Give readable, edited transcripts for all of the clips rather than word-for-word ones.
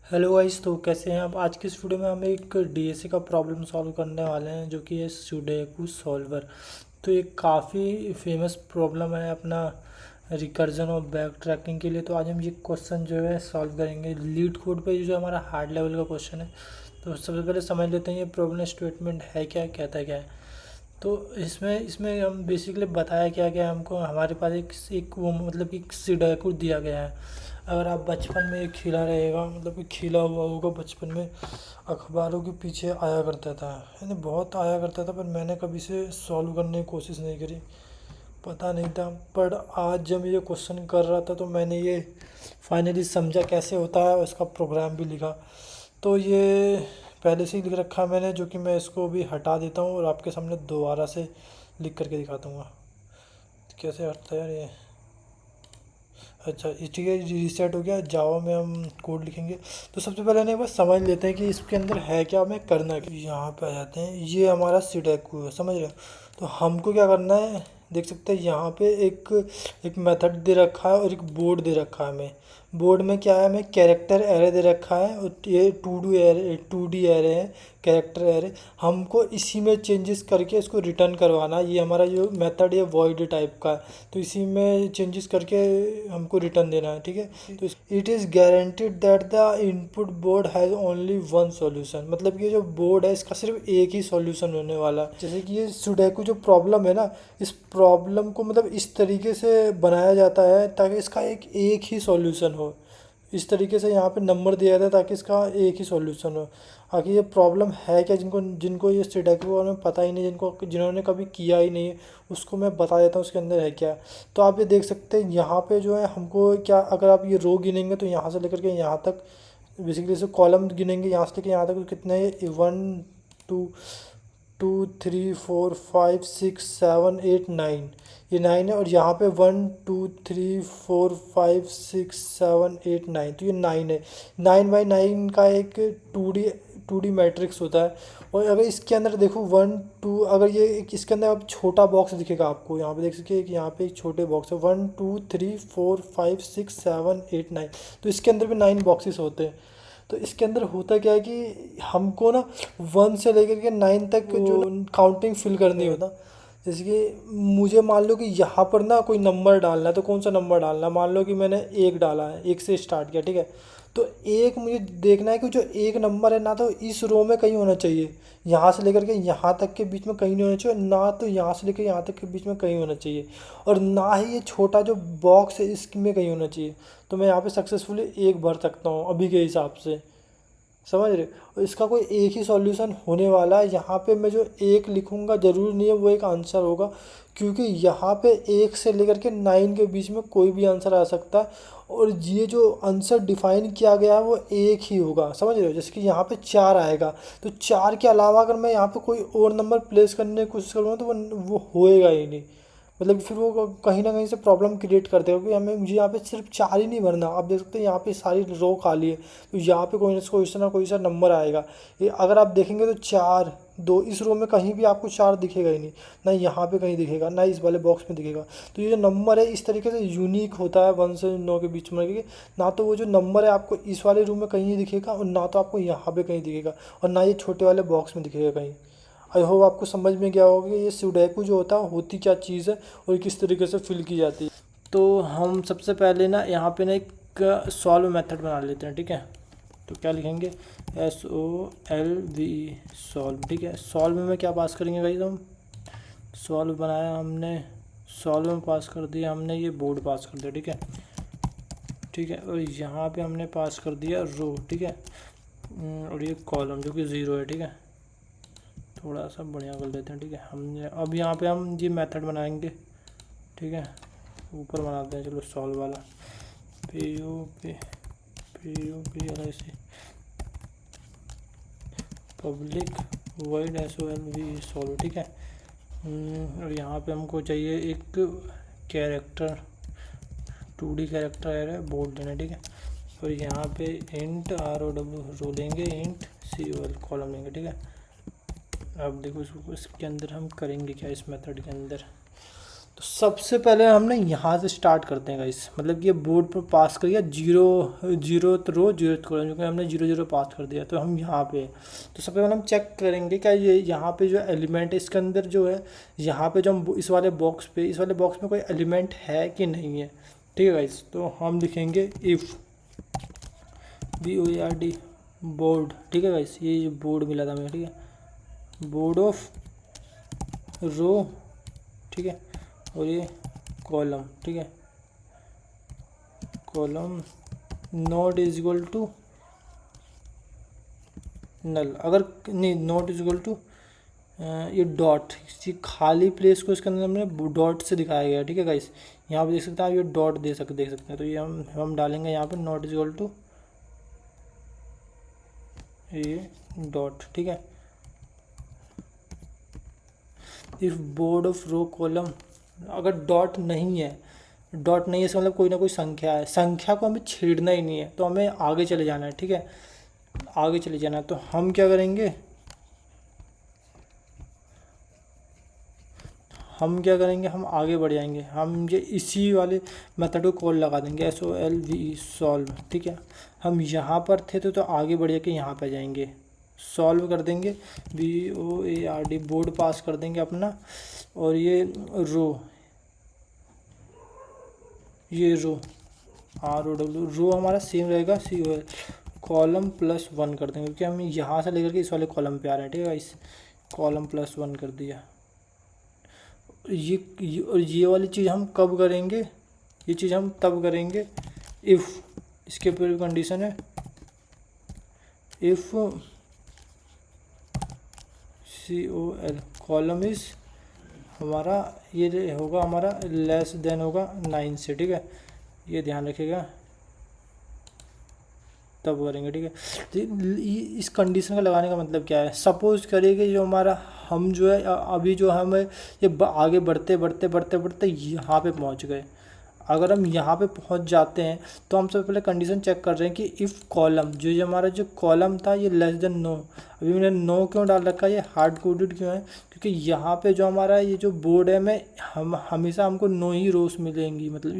Hello guys. तो कैसे हैं आप? आज की इस वीडियो में हम एक डीएसए का प्रॉब्लम सॉल्व करने वाले हैं जो कि है सुडोकू सॉल्वर। तो ये काफ़ी फेमस प्रॉब्लम है अपना रिकर्जन और बैक ट्रैकिंग के लिए। तो आज हम ये क्वेश्चन जो है सॉल्व करेंगे लीड कोड पे, जो हमारा हार्ड लेवल का क्वेश्चन है। तो सबसे पहले समझ लेते हैं ये प्रॉब्लम स्टेटमेंट है क्या, कहता है क्या है। तो इसमें इसमें हम बेसिकली बताया क्या गया है हमको। हमारे पास एक वो मतलब एक सुडोकू दिया गया है। अगर आप बचपन में एक खिला रहेगा, मतलब कि खिला हुआ होगा बचपन में, अखबारों के पीछे आया करता था, यानी बहुत आया करता था, पर मैंने कभी इसे सॉल्व करने की कोशिश नहीं करी, पता नहीं था। पर आज जब ये क्वेश्चन कर रहा था तो मैंने ये फाइनली समझा कैसे होता है और इसका प्रोग्राम भी लिखा। तो ये पहले से ही लिख रखा है मैंने, जो कि मैं इसको भी हटा देता हूँ और आपके सामने दोबारा से लिख करके दिखा दूँगा। कैसे हटता है यार ये? अच्छा, ये ठीक है, रीसेट हो गया। जावा में हम कोड लिखेंगे। तो सबसे पहले ना एक बार समझ लेते हैं कि इसके अंदर है क्या, हमें करना क्या। यहाँ पे आ जाते हैं, ये हमारा सुडोकू है, समझ रहे हो। तो हमको क्या करना है, देख सकते हैं यहाँ पे एक एक मेथड दे रखा है और एक बोर्ड दे रखा है हमें। बोर्ड में क्या है, हमें कैरेक्टर एरे दे रखा है और ये टू डी एरे है, कैरेक्टर एरे। हमको इसी में चेंजेस करके इसको रिटर्न करवाना है। ये हमारा जो मेथड है वॉइड टाइप का है, तो इसी में चेंजेस करके हमको रिटर्न देना है, ठीक है। तो it is guaranteed that the input board has only one solution, मतलब कि ये जो बोर्ड है इसका सिर्फ एक ही सॉल्यूशन होने वाला है। जैसे कि ये सुडोकू जो प्रॉब्लम है ना, इस प्रॉब्लम को मतलब इस तरीके से बनाया जाता है ताकि इसका एक ही सॉल्यूशन हो। इस तरीके से यहाँ पे नंबर दिया जाता है ताकि इसका एक ही सॉल्यूशन हो। आगे ये प्रॉब्लम है क्या, जिनको जिनको ये सुडोकू के बारे में पता ही नहीं, जिन्होंने कभी किया ही नहीं है, उसको मैं बता देता हूँ उसके अंदर है क्या। तो आप ये देख सकते हैं यहाँ पे जो है हमको क्या, अगर आप ये रो गिनेंगे तो यहाँ से लेकर के यहाँ तक, बेसिकली इसे कॉलम गिनेंगे यहाँ से लेकर यहाँ तक, तो कितने हैं, 1 2 3 4 5 6 7 8 9, ये 9 है। और यहाँ पे 1 2 3 4 5 6 7 8 9, तो ये 9 है। 9 बाई 9 का एक टू डी मैट्रिक्स होता है। और अगर इसके अंदर देखो 1 2, अगर ये इसके अंदर अब छोटा बॉक्स दिखेगा आपको, यहाँ पे देख सकते हैं, यहाँ पे एक छोटे बॉक्स है 1 2 3 4 5 6 7 8 9। तो इसके अंदर भी 9 बॉक्सेस होते हैं। तो इसके अंदर होता क्या है कि हमको ना 1 से लेकर के 9 तक जो काउंटिंग फिल करनी होता। जैसे कि मुझे मान लो कि यहाँ पर ना कोई नंबर डालना है, तो कौन सा नंबर डालना है, मान लो कि मैंने 1 डाला है, 1 से स्टार्ट किया, ठीक है। तो एक मुझे देखना है कि जो एक नंबर है ना तो इस रो में कहीं होना चाहिए, यहाँ से लेकर के यहाँ तक के बीच में कहीं नहीं होना चाहिए, ना तो यहाँ से लेकर यहाँ तक के बीच में कहीं होना चाहिए, और ना ही ये छोटा जो बॉक्स है इसमें कहीं होना चाहिए। तो मैं यहाँ पे सक्सेसफुली एक भर सकता हूँ अभी के हिसाब से, समझ रहे। और इसका कोई एक ही सॉल्यूशन होने वाला है। यहाँ पे मैं जो एक लिखूँगा ज़रूरी नहीं है वो एक आंसर होगा, क्योंकि यहाँ पे 1 से लेकर के 9 के बीच में कोई भी आंसर आ सकता है। और ये जो आंसर डिफाइन किया गया है वो एक ही होगा, समझ रहे हो। जैसे कि यहाँ पे 4 आएगा, तो 4 के अलावा अगर मैं यहाँ पे कोई और नंबर प्लेस करने की कोशिश करूँगा तो वो होएगा ही नहीं। मतलब फिर वो कहीं ना कहीं से प्रॉब्लम क्रिएट करते हो कि हमें मुझे यहाँ पे सिर्फ 4 ही नहीं भरना। आप देख सकते हैं यहाँ पे सारी रो खाली है, तो यहाँ पे कोई सा नंबर आएगा। ये अगर आप देखेंगे तो 4 2, इस रो में कहीं भी आपको 4 दिखेगा ही नहीं, ना यहाँ पे कहीं दिखेगा, ना इस वाले बॉक्स में दिखेगा। तो ये जो नंबर है इस तरीके से यूनिक होता है 1 से 9 के बीच में, क्योंकि ना तो वो जो नंबर है आपको इस वाले रूम में कहीं नहीं दिखेगा, और ना तो आपको यहाँ पे कहीं दिखेगा, और ना ये छोटे वाले बॉक्स में दिखेगा कहीं। आई होप आपको समझ में गया होगा कि ये सुडोकू जो होता है होती क्या चीज़ है और किस तरीके से फिल की जाती है। तो हम सबसे पहले ना यहाँ पे ना एक सॉल्व मेथड बना लेते हैं, ठीक है। तो क्या लिखेंगे, SOLVE सॉल्व, ठीक है। सॉल्व में क्या पास करेंगे भाई, हम सॉल्व बनाया हमने, सॉल्व में पास कर दिया हमने, ये बोर्ड पास कर दिया, ठीक है। ठीक है, और यहाँ पे हमने पास कर दिया रो, ठीक है। और ये कॉलम जो कि 0 है, ठीक है। थोड़ा सा बढ़िया कर देते हैं, ठीक है। हमने अब यहाँ पे हम ये मेथड बनाएंगे, ठीक है। ऊपर बनाते हैं, चलो सॉल्व वाला, POP public wide SOLVE solve, ठीक है। और यहाँ पे हमको चाहिए एक कैरेक्टर 2D कैरेक्टर है बोर्ड देना, ठीक है। और यहाँ पे इंट ROW रो लेंगे, इंट COL कॉलम लेंगे, ठीक है। अब देखो इसके अंदर हम करेंगे क्या, इस मेथड के अंदर। तो सबसे पहले हमने यहाँ से स्टार्ट करते हैं गाइस, मतलब कि ये बोर्ड पर पास कर दिया जीरो, जीरो रो जीरो कॉलम, क्योंकि हमने जीरो जीरो पास कर दिया, तो हम यहाँ पे हैं। तो सबसे पहले हम चेक करेंगे क्या ये यहाँ पे जो एलिमेंट है इसके अंदर जो है, यहाँ पे जो हम इस वाले बॉक्स में कोई एलिमेंट है कि नहीं है। ठीक है गाइस, तो हम लिखेंगे इफ़ BOARD बोर्ड। ठीक है गाइस, ये बोर्ड मिला था हमें। ठीक है, बोर्ड ऑफ रो, ठीक है, और ये कॉलम। ठीक है, column not is equal to null, अगर नहीं नॉट इज इक्वल टू ये डॉट, किसी खाली प्लेस को इसके अंदर हमने डॉट से दिखाया गया है। ठीक है गाइस, यहाँ पे देख सकते हैं आप, ये डॉट देख सकते हैं। तो ये हम डालेंगे यहाँ पे नॉट इज इक्वल टू ये डॉट। ठीक है, if board of row column, अगर डॉट नहीं है, इसका मतलब कोई ना कोई संख्या है, संख्या को हमें छेड़ना ही नहीं है, तो हमें आगे चले जाना है। ठीक है, आगे चले जाना है, तो हम क्या करेंगे, हम आगे बढ़ जाएंगे। हम ये इसी वाले मेथड को कॉल लगा देंगे, SOLVE सॉल्व। ठीक है, हम यहाँ पर थे तो आगे बढ़ जाके यहाँ पे जाएंगे, सॉल्व कर देंगे, BOARD बोर्ड पास कर देंगे अपना, और ये रो ROW रो हमारा सेम रहेगा, COL कॉलम +1 कर देंगे, क्योंकि हम यहाँ से लेकर के इस वाले कॉलम पे आ रहे हैं। ठीक है, इस कॉलम +1 कर दिया। ये वाली चीज़ हम कब करेंगे, ये चीज़ हम तब करेंगे इफ़, इसके ऊपर कंडीशन है, इफ़ COL कॉलम इज़ हमारा ये होगा, हमारा लेस देन होगा 9 से। ठीक है, ये ध्यान रखिएगा, तब करेंगे। ठीक है, तो इस कंडीशन का लगाने का मतलब क्या है, सपोज करिए कि जो हमारा हम जो है अभी जो हम ये आगे बढ़ते बढ़ते बढ़ते बढ़ते यहाँ पे पहुँच गए। अगर हम यहाँ पे पहुँच जाते हैं तो हम सबसे पहले कंडीशन चेक कर रहे हैं कि इफ़ कॉलम जो हमारा जो कॉलम था ये लेस देन 9, अभी मैंने 9 क्यों डाल रखा है, ये हार्ड कोडेड क्यों है, क्योंकि यहाँ पे जो हमारा ये जो बोर्ड है में हम हमेशा हमको 9 ही रोज मिलेंगी, मतलब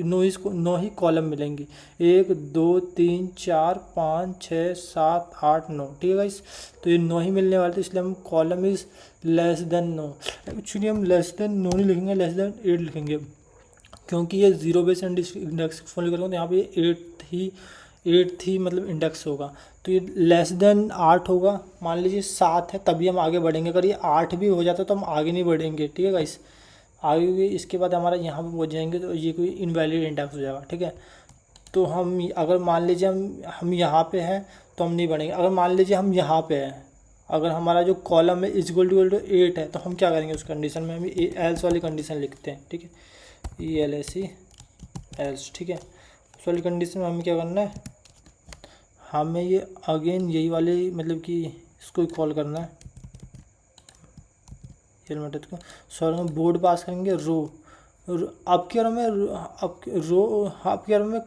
9 ही कॉलम मिलेंगी, 1 2 3 4 5 6 7 8 9। ठीक है गाइस, तो ये 9 ही मिलने वाले थे, इसलिए हम column is less than 9। Actually हम लेस देन 9 नहीं लिखेंगे, लेस देन 8 लिखेंगे, क्योंकि ये जीरो बेस इंडेक्स फॉलो करेंगे तो यहाँ पे एट्थ ही मतलब इंडेक्स होगा, तो ये लेस देन 8 होगा। मान लीजिए 7 है, तभी हम आगे बढ़ेंगे, अगर ये 8 भी हो जाता तो हम आगे नहीं बढ़ेंगे। ठीक है गाइस, आगे इसके बाद हमारा यहाँ पे पहुँच जाएंगे तो ये कोई इनवैलिड इंडेक्स हो जाएगा। ठीक है, तो हम अगर मान लीजिए हम यहाँ पे हैं तो हम नहीं बढ़ेंगे। अगर मान लीजिए हम यहाँ पे हैं, अगर हमारा जो कॉलम है इक्वल टू 8 है, तो हम क्या करेंगे, उस कंडीशन में हम एल्स वाली कंडीशन लिखते हैं। ठीक है, एल्स। ठीक है, उस वाली कंडीशन में हमें क्या करना है, हमें ये अगेन यही वाली मतलब कि इसको कॉल करना है, एलिमेंट को सॉरी हम बोर्ड पास करेंगे आपके बारे में आपके बारे में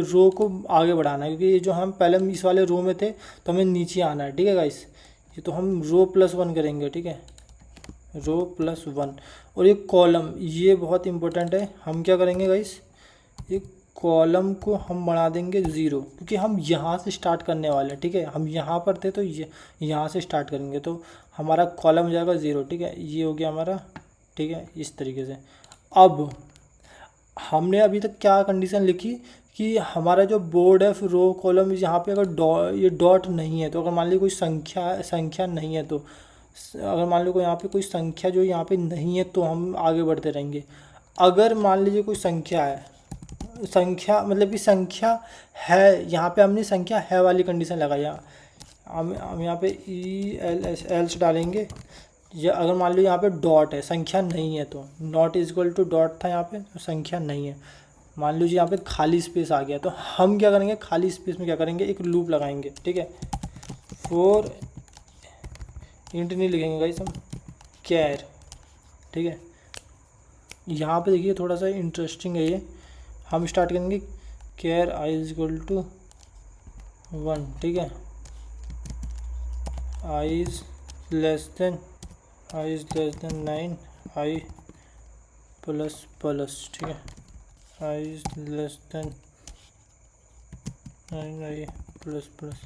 रो को आगे बढ़ाना है, क्योंकि ये जो हम पहले इस वाले रो में थे तो हमें नीचे आना है। ठीक है गाइस, ये तो हम रो +1 करेंगे। ठीक है, रो +1, और ये कॉलम ये बहुत इंपॉर्टेंट है, हम क्या करेंगे गाइस, ये कॉलम को हम बढ़ा देंगे 0, क्योंकि हम यहाँ से स्टार्ट करने वाले हैं। ठीक है, हम यहाँ पर थे तो ये यहाँ से स्टार्ट करेंगे तो हमारा कॉलम हो जाएगा 0। ठीक है, ये हो गया हमारा। ठीक है, इस तरीके से। अब हमने अभी तक क्या कंडीशन लिखी कि हमारा जो बोर्ड है फिर रो कॉलम यहाँ पे अगर ये डॉट नहीं है, तो अगर मान लीजिए कोई संख्या नहीं है, तो अगर मान लो कोई यहाँ पे कोई संख्या जो यहाँ पे नहीं है तो हम आगे बढ़ते रहेंगे। अगर मान लीजिए कोई संख्या है, संख्या मतलब कि संख्या है, यहाँ पे हमने संख्या है वाली कंडीशन लगाई, हम यहाँ पे एल्स डालेंगे। या अगर मान लो यहाँ पे डॉट है, संख्या नहीं है, तो not is equal to dot था यहाँ पे, तो संख्या नहीं है। मान लीजिए यहाँ पे खाली स्पेस आ गया, तो हम क्या करेंगे, खाली स्पेस में क्या करेंगे, एक लूप लगाएंगे। ठीक है, फॉर इंट नहीं लिखेंगे गाइस, हम कैर। ठीक है, यहाँ पे देखिए थोड़ा सा इंटरेस्टिंग है ये, हम स्टार्ट करेंगे कैर आई इज इक्वल टू 1। ठीक है, I is less than 9, I plus plus, ठीक है, I less than I plus plus.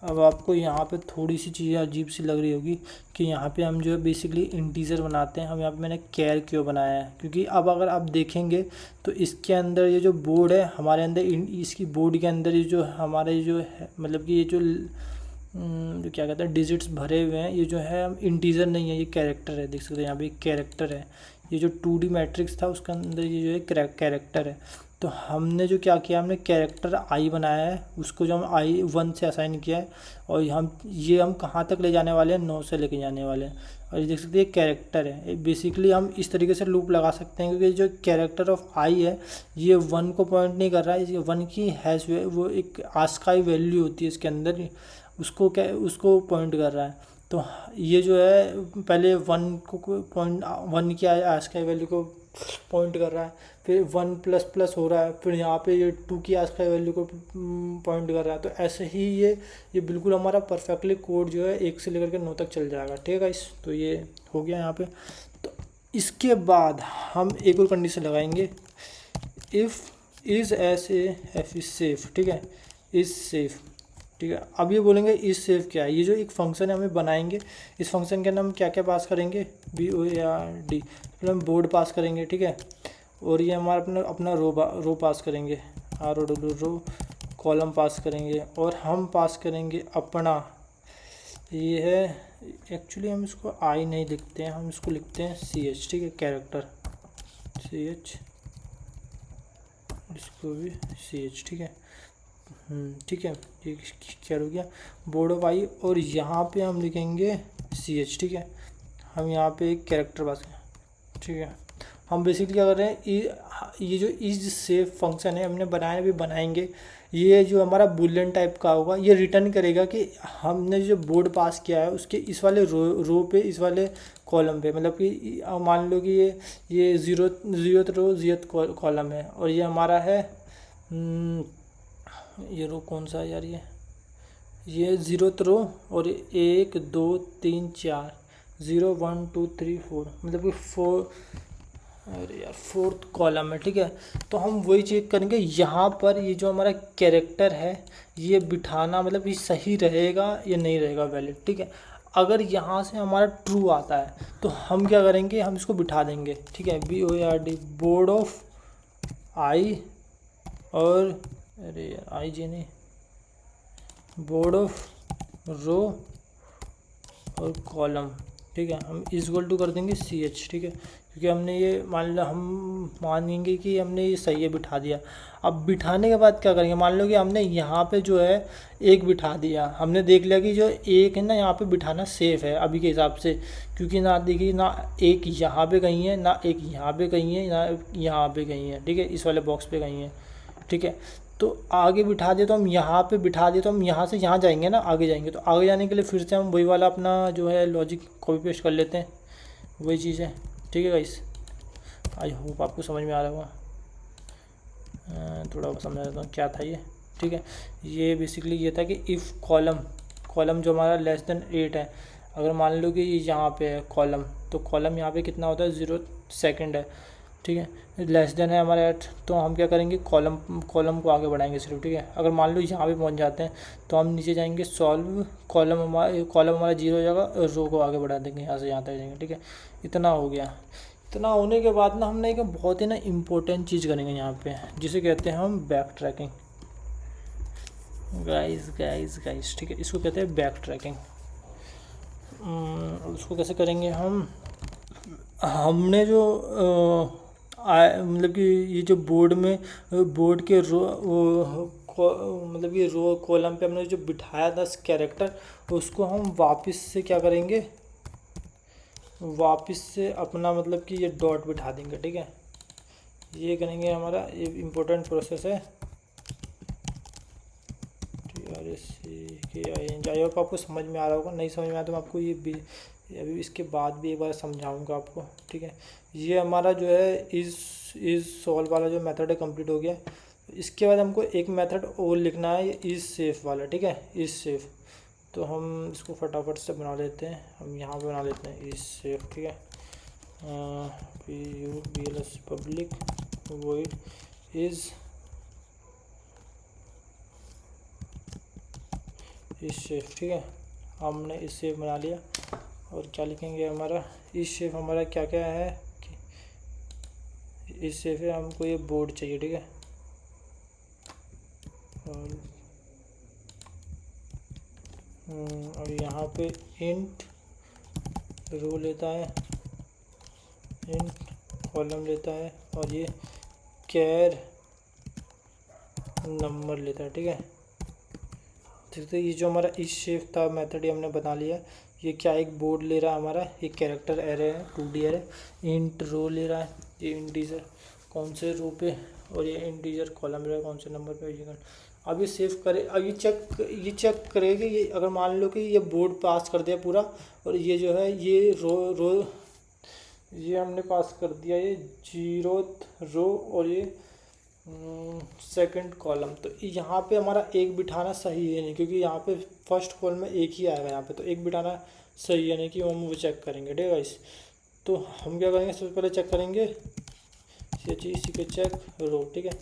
अब आपको यहाँ पे थोड़ी सी चीज़ें अजीब सी लग रही होगी कि यहाँ पे हम जो है बेसिकली इंटीजर बनाते हैं। हम यहाँ पे मैंने कैर क्यों बनाया है, क्योंकि अब अगर आप देखेंगे तो इसके अंदर ये जो बोर्ड है हमारे अंदर, इसकी बोर्ड के अंदर ये जो हमारे जो है मतलब कि ये जो क्या कहते हैं डिजिट्स भरे हुए हैं, ये जो है हम इंटीजर नहीं है, ये कैरेक्टर है। देख सकते हैं यहाँ पे एक कैरेक्टर है। ये जो 2D मैट्रिक्स था उसके अंदर ये जो है कैरेक्टर है। तो हमने जो क्या किया, हमने कैरेक्टर आई बनाया है, उसको जो हम I1 से असाइन किया है, और हम कहाँ तक ले जाने वाले हैं, 9 से लेके जाने वाले हैं। और ये देख सकते हैं ये कैरेक्टर है। बेसिकली हम इस तरीके से लूप लगा सकते हैं, क्योंकि जो कैरेक्टर ऑफ आई है ये 1 को पॉइंट नहीं कर रहा है, ये 1 की हैश वो एक आस्काई वैल्यू होती है इसके अंदर, उसको पॉइंट कर रहा है। तो ये जो है पहले 1 को पॉइंट 1 की आस्काई वैल्यू को पॉइंट कर रहा है, फिर 1 प्लस प्लस हो रहा है, फिर यहाँ पे ये 2 की आस्काई वैल्यू को पॉइंट कर रहा है। तो ऐसे ही ये बिल्कुल हमारा परफेक्टली कोड जो है 1 से लेकर के 9 तक चल जाएगा, ठीक है गाइस। तो ये हो गया यहाँ पे। तो इसके बाद हम एक और कंडीशन लगाएंगे, if is S A F is safe, ठीक है, इज़ सेफ, ठीक है। अब ये बोलेंगे इस सेफ क्या है, ये जो एक फंक्शन है हमें बनाएंगे, इस फंक्शन के अंदर हम क्या क्या पास करेंगे, BOARD, फिर हम बोर्ड पास करेंगे, ठीक है। और ये हमारा अपना रो पास करेंगे, ROW रो, कॉलम पास करेंगे, और हम पास करेंगे अपना, ये है एक्चुअली हम इसको आई नहीं लिखते हैं, हम इसको लिखते हैं CH, ठीक है, कैरेक्टर CH, इसको भी CH, ठीक है। ठीक है, ये क्या हो गया, बोर्ड ऑफ आई, और यहाँ पे हम लिखेंगे CH, ठीक है। हम यहाँ पे एक कैरेक्टर पास करें, ठीक है। हम बेसिकली क्या कर रहे हैं, ये जो इज सेफ फंक्शन है हमने बनाया, भी बनाएंगे, ये जो हमारा बुलियन टाइप का होगा, ये रिटर्न करेगा कि हमने जो बोर्ड पास किया है उसके इस वाले रो पे, इस वाले कॉलम पे, मतलब कि मान लो कि ये जीरोथ रो जीरोथ कॉलम है, और ये हमारा है ये रो कौन सा है यार, ये 0th रो, और 1 2 3 4 0 1 2 3 4, मतलब कि 4, अरे यार 4th कॉलम है, ठीक है। तो हम वही चेक करेंगे यहाँ पर, ये जो हमारा कैरेक्टर है ये बिठाना, मतलब ये सही रहेगा या नहीं रहेगा वैलिड, ठीक है। अगर यहाँ से हमारा ट्रू आता है तो हम क्या करेंगे, हम इसको बिठा देंगे, ठीक है, BOARD, बोर्ड ऑफ आई, और अरे यार IG नहीं, बोर्ड ऑफ रो और कॉलम, ठीक है। हम इक्वल टू कर देंगे CH, ठीक है, क्योंकि हमने ये हम मानेंगे कि हमने ये सही है, बिठा दिया। अब बिठाने के बाद क्या करेंगे, मान लो कि हमने यहाँ पे जो है एक बिठा दिया, हमने देख लिया कि जो एक है ना यहाँ पे बिठाना सेफ़ है अभी के हिसाब से, क्योंकि ना देखिए ना एक यहाँ पे कहीं है, ना एक यहाँ पे कहीं है, ना यहाँ पे कहीं है, ठीक है, इस वाले बॉक्स पे कहीं है, ठीक है। तो आगे बिठा दे तो हम यहाँ पे बिठा दे तो हम यहाँ से यहाँ जाएंगे ना, आगे जाएंगे, तो आगे जाने के लिए फिर से हम वही वाला अपना जो है लॉजिक कॉपी पेस्ट कर लेते हैं, वही चीज़ है, ठीक है गाइस। आई होप आपको समझ में आ रहा होगा, थोड़ा समझा देता हूँ क्या था ये, ठीक है। ये बेसिकली ये था कि इफ़ कॉलम जो हमारा लेस देन 8 है, अगर मान लो कि ये यहाँ पे है कॉलम, तो कॉलम यहाँ पे कितना होता है, 0 सेकेंड है, ठीक है। लेस देन है हमारे 8, तो हम क्या करेंगे, कॉलम को आगे बढ़ाएंगे सिर्फ, ठीक है। अगर मान लो यहाँ पे पहुँच जाते हैं तो हम नीचे जाएंगे, सॉल्व, कॉलम हमारा 0 हो जाएगा, और रो को आगे बढ़ा देंगे, यहाँ से यहाँ तक जाएंगे, ठीक है। इतना हो गया। इतना होने के बाद ना हमने एक बहुत ही ना इम्पोर्टेंट चीज़ करेंगे यहाँ पे, जिसे कहते हैं हम बैक ट्रैकिंग, गाइस, ठीक है, इसको कहते हैं बैक ट्रैकिंग। उसको कैसे करेंगे हमने जो मतलब कि ये जो बोर्ड के रो मतलब ये रो कॉलम पे हमने जो बिठाया था कैरेक्टर, उसको हम वापस से क्या करेंगे, वापस से अपना मतलब कि ये डॉट बिठा देंगे, ठीक है। ये करेंगे, हमारा ये इम्पोर्टेंट प्रोसेस है, TRSCKING। आई होप आपको समझ में आ रहा होगा, नहीं समझ में आया तो मैं आपको ये भी अभी इसके बाद भी एक बार समझाऊंगा आपको, ठीक है। ये हमारा जो है इज़ सॉल्व वाला जो मेथड है कंप्लीट हो गया। इसके बाद हमको एक मेथड और लिखना है, ये इज़ सेफ वाला, ठीक है, इज़ सेफ। तो हम इसको फटाफट से बना लेते हैं, हम यहाँ पे बना लेते हैं इज़ सेफ, ठीक है। PUBLS public void is chef. ठीक है, हमने इस शेफ बना लिया। और क्या लिखेंगे, हमारा इस शेफ हमारा क्या क्या है कि इस शेफ है, हमको ये बोर्ड चाहिए। ठीक है, और यहाँ पे इंट रो लेता है, इंट कॉलम लेता है, और ये कैर नंबर लेता है। ठीक है, तो ये जो हमारा इस शेफ था मेथड ये हमने बना लिया। ये क्या एक बोर्ड ले रहा है हमारा, एक कैरेक्टर एरे है, 2D एरे। इंट रो ले रहा है, ये इंटीजर कौन से रो पे, और ये इंटीजर कॉलम ले रहा है कौन से नंबर पे। अब ये सेव करे, अब ये चेक करेगा ये, अगर मान लो कि ये बोर्ड पास कर दिया पूरा, और ये जो है ये रो ये हमने पास कर दिया, ये 0th रो और ये सेकंड कॉलम। तो यहाँ पे हमारा एक बिठाना सही है नहीं, क्योंकि यहाँ पे फर्स्ट कॉलम में एक ही आएगा यहाँ पे, तो एक बिठाना सही है नहीं कि हम वो चेक करेंगे। ठीक है गाइस, तो हम क्या करेंगे, सबसे पहले चेक करेंगे इसी के चेक रो। ठीक है,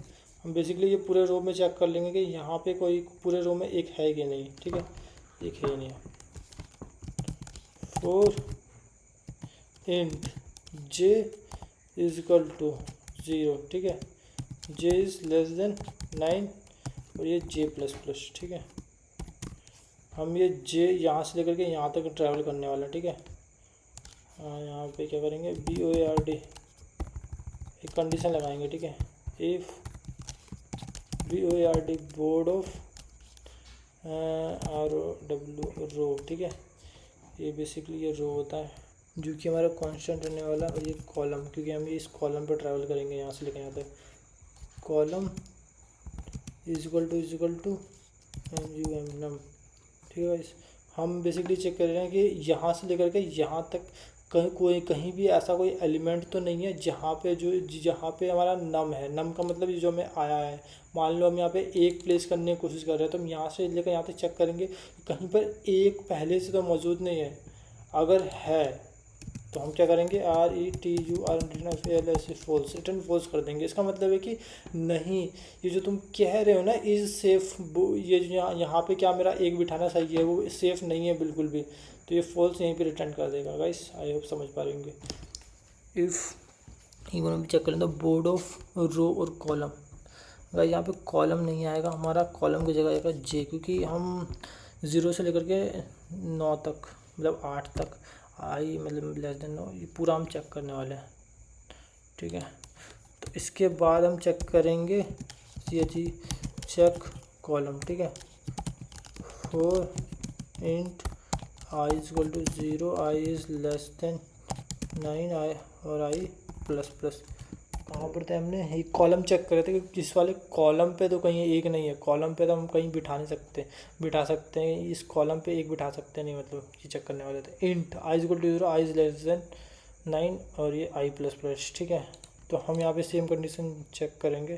हम बेसिकली ये पूरे रो में चेक कर लेंगे कि यहाँ पे कोई पूरे रो में एक है कि नहीं। ठीक है, एक है नहीं। For int J is equal to 0। ठीक है, जे इज़ लेस देन 9 और ये जे प्लस प्लस। ठीक है, हम ये जे यहाँ से लेकर के यहाँ तक ट्रैवल करने वाला है। ठीक है, यहाँ पे क्या करेंगे, BOARD एक कंडीशन लगाएंगे। ठीक है, if BOARD board of ROW रो। ठीक है, ये बेसिकली ये रो होता है जो कि हमारा कांस्टेंट रहने वाला, और ये कॉलम, क्योंकि हम इस कॉलम पर ट्रैवल करेंगे यहाँ से लेकर यहाँ तक। Column is equal to num। ठीक है, हम बेसिकली चेक कर रहे हैं कि यहाँ से लेकर के यहाँ तक कहीं भी ऐसा कोई एलिमेंट तो नहीं है जहाँ पे हमारा नम है। नम का मतलब ये जो हमें आया है, मान लो हम यहाँ पे एक प्लेस करने की कोशिश कर रहे हैं, तो हम यहाँ से लेकर यहाँ तक चेक करेंगे कहीं पर एक पहले से तो मौजूद नहीं है। अगर है तो हम क्या करेंगे, RETURNLS फॉल्स, रिटर्न फॉल्स कर देंगे। इसका मतलब है कि नहीं, ये जो तुम कह रहे हो ना इज सेफ, ये जो यहाँ पे क्या मेरा एक बिठाना सही है, वो सेफ नहीं है बिल्कुल भी, तो ये फॉल्स यहीं पे रिटर्न कर देगा। गाइस आई होप समझ पा रहे होंगे। इफ़ हम चेक करें तो बोर्ड ऑफ रो और कॉलम, गाइस यहाँ पे कॉलम नहीं आएगा हमारा, कॉलम की जगह आएगा जे, क्योंकि हम 0 से लेकर के 9 तक मतलब 8 तक आई मतलब लेस देन 9, ये पूरा हम चेक करने वाले हैं। ठीक है, तो इसके बाद हम चेक करेंगे चेक कॉलम। ठीक है, for int i is equal to 0, i is less than 9, i और आई प्लस प्लस। कहाँ पर थे हमने, एक कॉलम चेक करे थे कि इस वाले कॉलम पे तो कहीं एक नहीं है, कॉलम पे तो हम कहीं बिठा नहीं सकते, बिठा सकते हैं इस कॉलम पे एक बिठा सकते नहीं, मतलब ये चेक करने वाले थे। Int i is equal to 0, i is less than 9 और ये आई प्लस प्लस। ठीक है, तो हम यहाँ पे सेम कंडीशन चेक करेंगे,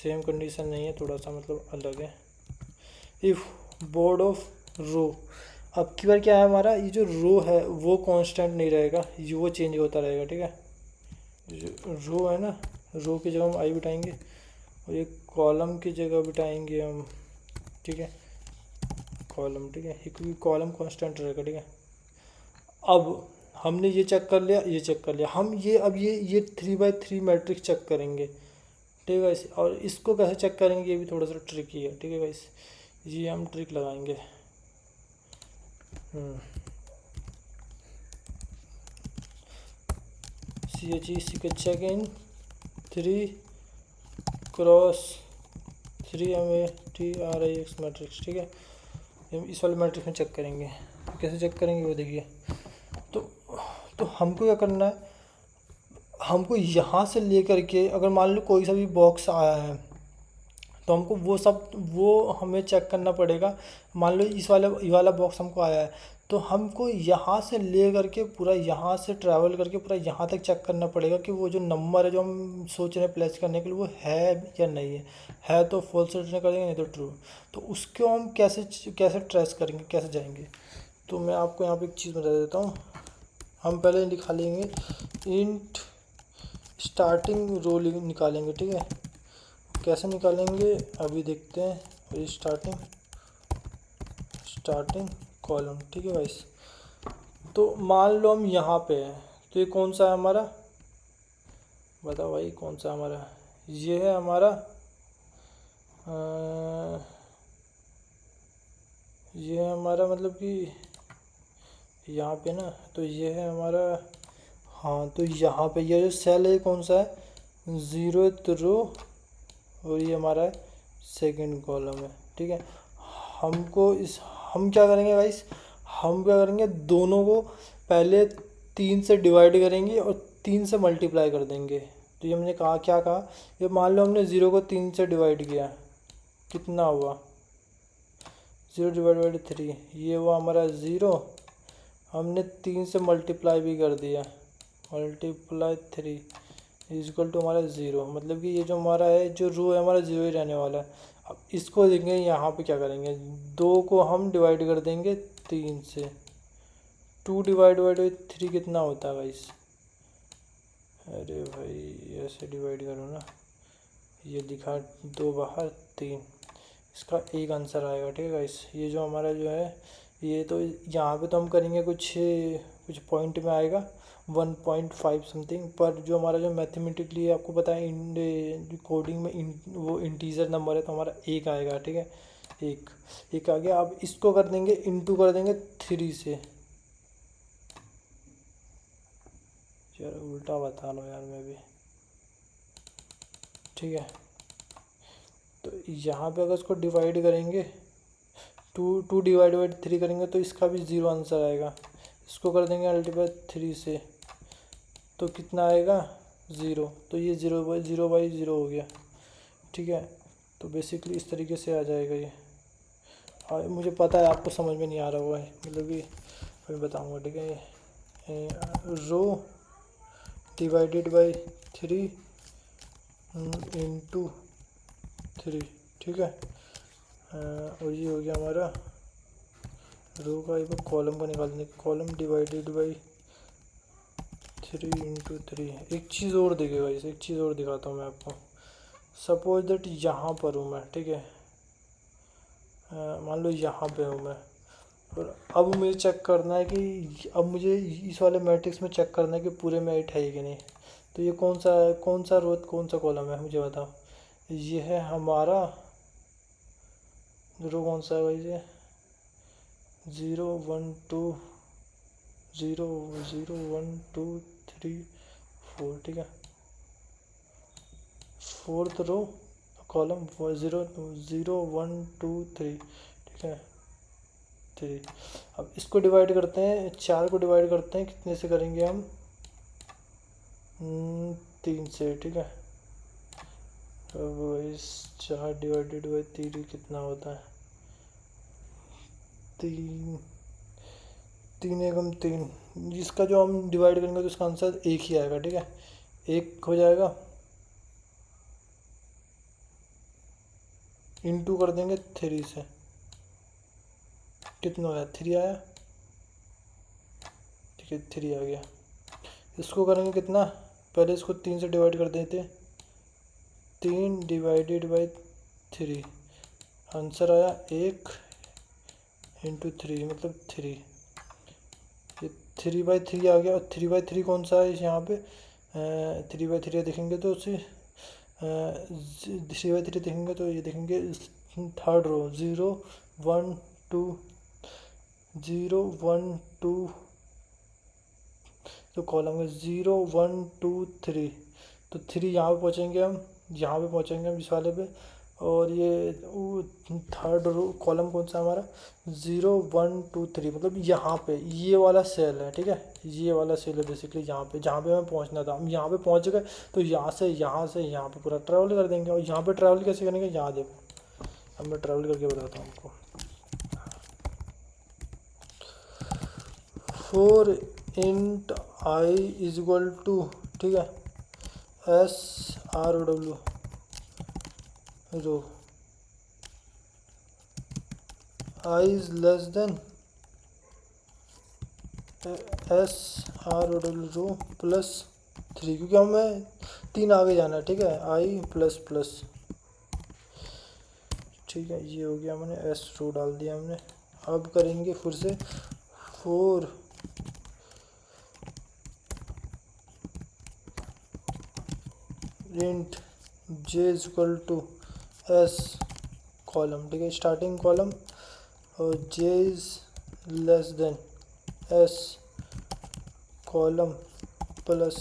सेम कंडीशन नहीं है, थोड़ा सा मतलब अलग है। इफ़ बोर्ड ऑफ रो, अब की बार क्या है हमारा, ये जो रो है वो कांस्टेंट नहीं रहेगा, ये वो चेंज होता रहेगा। ठीक है, रो है ना, रो की जगह हम आई बिठाएंगे और ये कॉलम की जगह बिठाएंगे हम। ठीक है, कॉलम। ठीक है, क्योंकि कॉलम कांस्टेंट रहेगा। ठीक है, अब हमने ये चेक कर लिया, ये चेक कर लिया, हम अब ये 3x3 मैट्रिक्स चेक करेंगे। ठीक है गाइस, और इसको कैसे चेक करेंगे ये भी थोड़ा सा ट्रिकी है। ठीक है गाइस, ये हम ट्रिक लगाएंगे। Check in 3x3 MATRIX matrix. ठीक है, हम इस वाले मैट्रिक्स में चेक करेंगे, कैसे चेक करेंगे वो देखिए। तो हमको क्या करना है, हमको यहाँ से लेकर के अगर मान लो कोई सा भी बॉक्स आया है तो हमको वो हमें चेक करना पड़ेगा। मान लो ये वाला बॉक्स हमको आया है, तो हमको यहाँ से ले करके पूरा यहाँ से ट्रैवल करके पूरा यहाँ तक चेक करना पड़ेगा कि वो जो नंबर है जो हम सोच रहे हैं प्लेस करने के लिए वो है या नहीं है तो फॉल्स रिटर्न करेंगे, नहीं तो ट्रू। तो उसको हम कैसे ट्रेस करेंगे, कैसे जाएंगे, तो मैं आपको यहाँ पे एक चीज़ बता देता हूँ। हम पहले लिखा लेंगे इंट स्टार्टिंग रो निकालेंगे, ठीक है। कैसे निकालेंगे अभी देखते हैं। और स्टार्टिंग कॉलम, ठीक है गाइस। तो मान लो हम यहाँ पे हैं, तो ये कौन सा है हमारा, बताओ भाई कौन सा हमारा, ये है हमारा ये है हमारा मतलब कि यहाँ पे ना, तो ये है हमारा, हाँ तो यहाँ पे ये जो सेल है कौन सा है, 0th रो, और ये हमारा है सेकंड कॉलम है, ठीक है। हमको इस हम क्या करेंगे गाइस, हम क्या करेंगे, दोनों को पहले 3 से डिवाइड करेंगे और 3 से मल्टीप्लाई कर देंगे। तो ये हमने कहा, क्या कहा, ये मान लो हमने 0 को 3 से डिवाइड किया, कितना हुआ 0 डिवाइड बाई 3, ये हुआ हमारा 0। हमने 3 से मल्टीप्लाई भी कर दिया, मल्टीप्लाई 3 इजक्वल टू हमारा 0, मतलब कि ये जो हमारा है, जो रो है हमारा 0 ही रहने वाला है। अब इसको देखेंगे यहाँ पे क्या करेंगे, 2 को हम डिवाइड कर देंगे 3 से, 2 डिवाइड बाई 3 कितना होता है गाइस, अरे भाई ऐसे डिवाइड करो ना, ये दिखा 2 बाहर 3, इसका एक आंसर आएगा, ठीक है गाइस। ये जो हमारा जो है, ये तो यहाँ पे तो हम करेंगे कुछ कुछ पॉइंट में आएगा 1.5 समथिंग, पर जो हमारा जो मैथमेटिकली आपको पता है कोडिंग में वो इंटीजर नंबर है, तो हमारा एक आएगा, ठीक है। एक आ गया। अब इसको कर देंगे इंटू कर देंगे 3 से, यार उल्टा बता लो यार मैं भी, ठीक है। तो यहाँ पे अगर इसको डिवाइड करेंगे, 2 डिवाइड बाई 3 करेंगे तो इसका भी 0 आंसर आएगा। इसको कर देंगे मल्टीप्लाई 3 से, तो कितना आएगा 0, तो ये 0/0 हो गया, ठीक है। तो बेसिकली इस तरीके से आ जाएगा ये। और मुझे पता है आपको समझ में नहीं आ रहा हुआ है, मतलब कि अभी बताऊँगा, ठीक है। रो डिवाइडेड बाई 3 इंटू 3, ठीक है। और ये हो गया हमारा रो का, एक कॉलम को निकाल देंगे, कॉलम डिवाइडेड बाई 3 इंटू 3। एक चीज़ और देखेगा इसे, एक चीज़ और दिखाता हूँ मैं आपको। सपोज दैट यहाँ पर हूँ मैं, ठीक है, मान लो यहाँ पे हूँ मैं, और अब मुझे चेक करना है कि, अब मुझे इस वाले मैट्रिक्स में चेक करना है कि पूरे में 8 है कि नहीं। तो ये कौन सा रो कौन सा कॉलम है मुझे बताओ। ये है हमारा रो, कौन सा है भाई, ये 0 1 2 0 0 1 2 3 4, ठीक है। 4th रो कॉलम 0 0 1 2 3, ठीक है 3। अब इसको डिवाइड करते हैं, 4 को डिवाइड करते हैं, कितने से करेंगे हम, 3 से, ठीक है। अब इस 4 डिवाइडेड बाई 3 कितना होता है, 3 एकम 3, जिसका जो हम डिवाइड करेंगे तो उसका आंसर 1 ही आएगा, ठीक है। 1 हो जाएगा, इंटू कर देंगे 3 से, कितना आया 3 आया, ठीक है 3 आ गया। इसको करेंगे कितना, पहले इसको 3 से डिवाइड कर देते, 3 डिवाइडेड बाई 3, आंसर आया 1 इंटू 3 मतलब 3, ये 3/3 आ गया। और 3/3 कौन सा है यहाँ पे, 3/3 देखेंगे तो उसे 3/3 देखेंगे तो ये देखेंगे 3rd रो 0 1 2 0 1 2, तो कॉलम है 0 1 2 3, तो 3 यहाँ पे पहुँचेंगे हम, यहाँ पे पहुँचेंगे हम इस वाले पे। और ये 3rd रो कॉलम कौन सा हमारा 0 1 2 3, मतलब यहाँ पे ये वाला सेल है, ठीक है। ये वाला सेल है बेसिकली यहाँ पे, जहाँ पे हमें पहुँचना था। हम यहाँ पे पहुँच गए, तो यहाँ से यहाँ पे पूरा ट्रैवल कर देंगे। और यहाँ पे ट्रैवल कैसे करेंगे, यहाँ देखो, अब मैं ट्रैवल करके बताता हूँ आपको। 4 int i is equal to, ठीक है, SROW row, I is less than SROW row plus 3, क्योंकि हमें 3 आगे जाना है, ठीक है, आई प्लस प्लस, ठीक है। ये हो गया, मैंने एस रो डाल दिया हमने। अब करेंगे फिर से 4 int J is equal to S column, ठीक है, स्टार्टिंग कॉलम, और J is less than S column plus